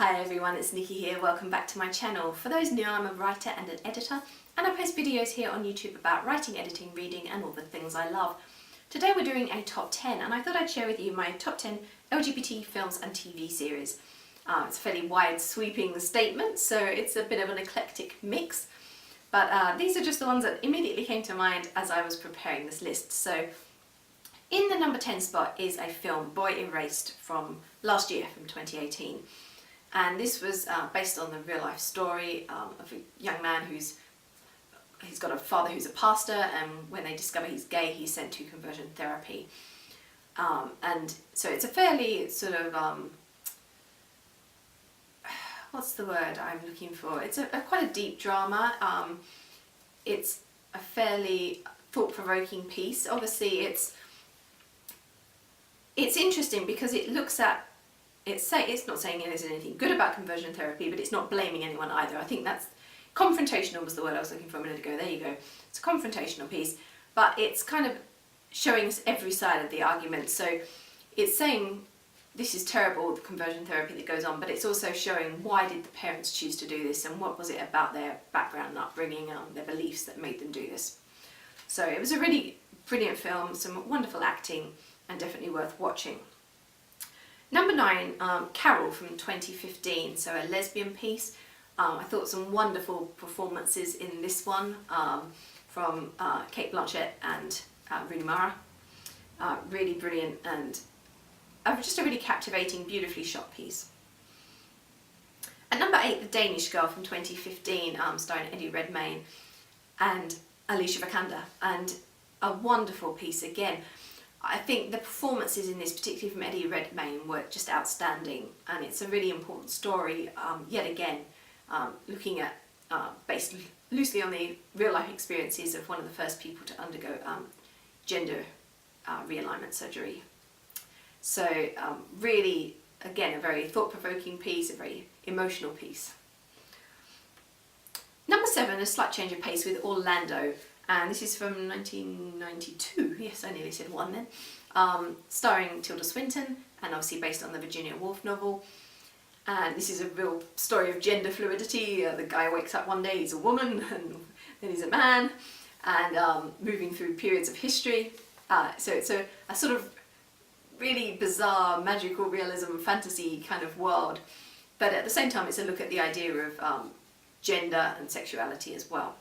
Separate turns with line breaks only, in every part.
Hi everyone, it's Nicki here. Welcome back to my channel. For those new, I'm a writer and an editor, and I post videos here on YouTube about writing, editing, reading and all the things I love. Today we're doing a top 10 and I thought I'd share with you my top 10 LGBT films and TV series. It's a fairly wide sweeping statement, so it's a bit of an eclectic mix, but these are just the ones that immediately came to mind as I was preparing this list. So in the number 10 spot is a film, Boy Erased, from last year, from 2018. And this was based on the real life story of a young man he's got a father who's a pastor, and when they discover he's gay, he's sent to conversion therapy. And so it's a fairly sort of, what's the word I'm looking for? It's quite a deep drama. It's a fairly thought-provoking piece. Obviously it's interesting because it looks at, it's not saying there's anything good about conversion therapy, but it's not blaming anyone either. I think that's, confrontational was the word I was looking for a minute ago. There you go. It's a confrontational piece, but it's kind of showing us every side of the argument. So it's saying this is terrible, the conversion therapy that goes on, but it's also showing why did the parents choose to do this and what was it about their background and upbringing, their beliefs that made them do this. So it was a really brilliant film, some wonderful acting, and definitely worth watching. Number 9, Carol from 2015, so a lesbian piece. I thought some wonderful performances in this one from Cate Blanchett and Rooney Mara. Really brilliant and just a really captivating, beautifully shot piece. At number 8, The Danish Girl from 2015, starring Eddie Redmayne and Alicia Vikander, and a wonderful piece again. I think the performances in this, particularly from Eddie Redmayne, were just outstanding, and it's a really important story, yet again, looking at, based loosely on the real life experiences of one of the first people to undergo gender realignment surgery. So really, again, a very thought-provoking piece, a very emotional piece. Number 7, A Slight Change of Pace with Orlando. And this is from 1992, yes, I nearly said one then, starring Tilda Swinton, and obviously based on the Virginia Woolf novel. And this is a real story of gender fluidity. The guy wakes up one day, he's a woman, and then he's a man, and moving through periods of history. So it's a sort of really bizarre, magical realism, fantasy kind of world, but at the same time it's a look at the idea of gender and sexuality as well.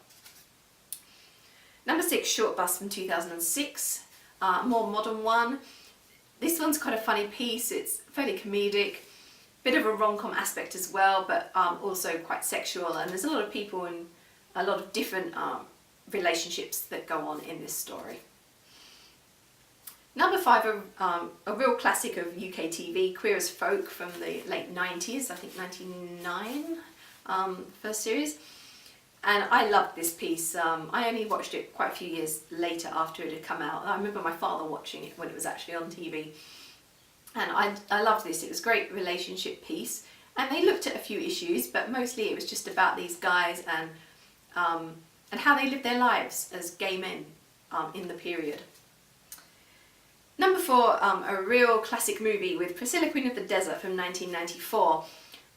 Number 6, Short Bus from 2006, more modern one. This one's quite a funny piece. It's fairly comedic, bit of a rom-com aspect as well, but also quite sexual, and there's a lot of people and a lot of different relationships that go on in this story. Number 5, a real classic of UK TV, Queer as Folk from the late 90s, I think 99, first series. And I loved this piece. I only watched it quite a few years later after it had come out. I remember my father watching it when it was actually on TV. And I loved this. It was a great relationship piece. And they looked at a few issues, but mostly it was just about these guys and how they lived their lives as gay men in the period. Number 4, a real classic movie with Priscilla, Queen of the Desert from 1994.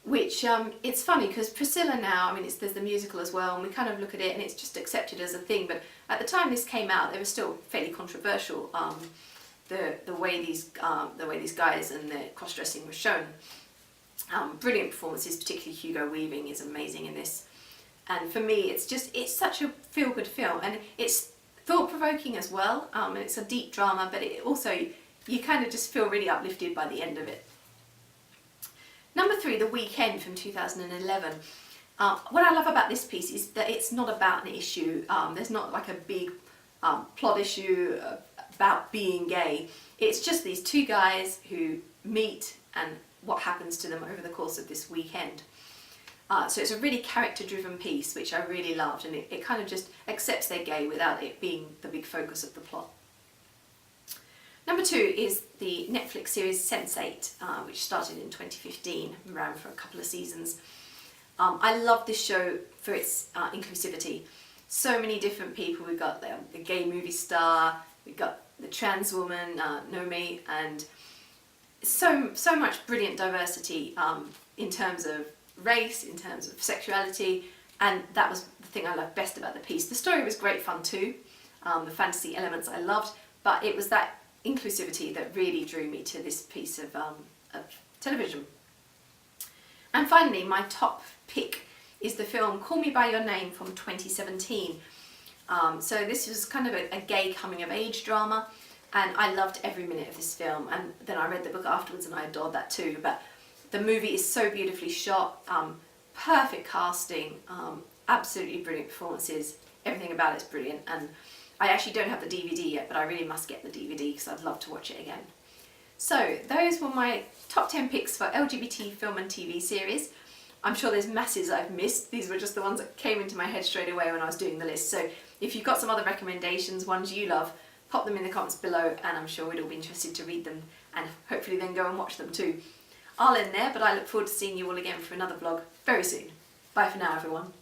Which, it's funny because Priscilla now, I mean, there's the musical as well, and we kind of look at it and it's just accepted as a thing, but at the time this came out, it was still fairly controversial, the way these guys and their cross-dressing was shown. Brilliant performances, particularly Hugo Weaving is amazing in this. And for me, it's such a feel-good film, and it's thought-provoking as well, and it's a deep drama, but it also, you kind of just feel really uplifted by the end of it. Number 3, The Weekend from 2011. What I love about this piece is that it's not about an issue. There's not like a big plot issue about being gay. It's just these two guys who meet and what happens to them over the course of this weekend. So it's a really character-driven piece, which I really loved, and it kind of just accepts they're gay without it being the big focus of the plot. Number 2 is the Netflix series Sense8, which started in 2015 and ran for a couple of seasons. I love this show for its inclusivity. So many different people. We've got the gay movie star, we've got the trans woman, Nomi, and so much brilliant diversity in terms of race, in terms of sexuality, and that was the thing I loved best about the piece. The story was great fun too, the fantasy elements I loved, but it was that inclusivity that really drew me to this piece of television. And finally, my top pick is the film Call Me By Your Name from 2017. So this was kind of a gay coming of age drama, and I loved every minute of this film, and then I read the book afterwards and I adored that too. But the movie is so beautifully shot, perfect casting, absolutely brilliant performances, everything about it's brilliant, and I actually don't have the DVD yet, but I really must get the DVD because I'd love to watch it again. So those were my top 10 picks for LGBT film and TV series. I'm sure there's masses I've missed. These were just the ones that came into my head straight away when I was doing the list. So if you've got some other recommendations, ones you love, pop them in the comments below, and I'm sure we'd all be interested to read them and hopefully then go and watch them too. I'll end there, but I look forward to seeing you all again for another vlog very soon. Bye for now, everyone.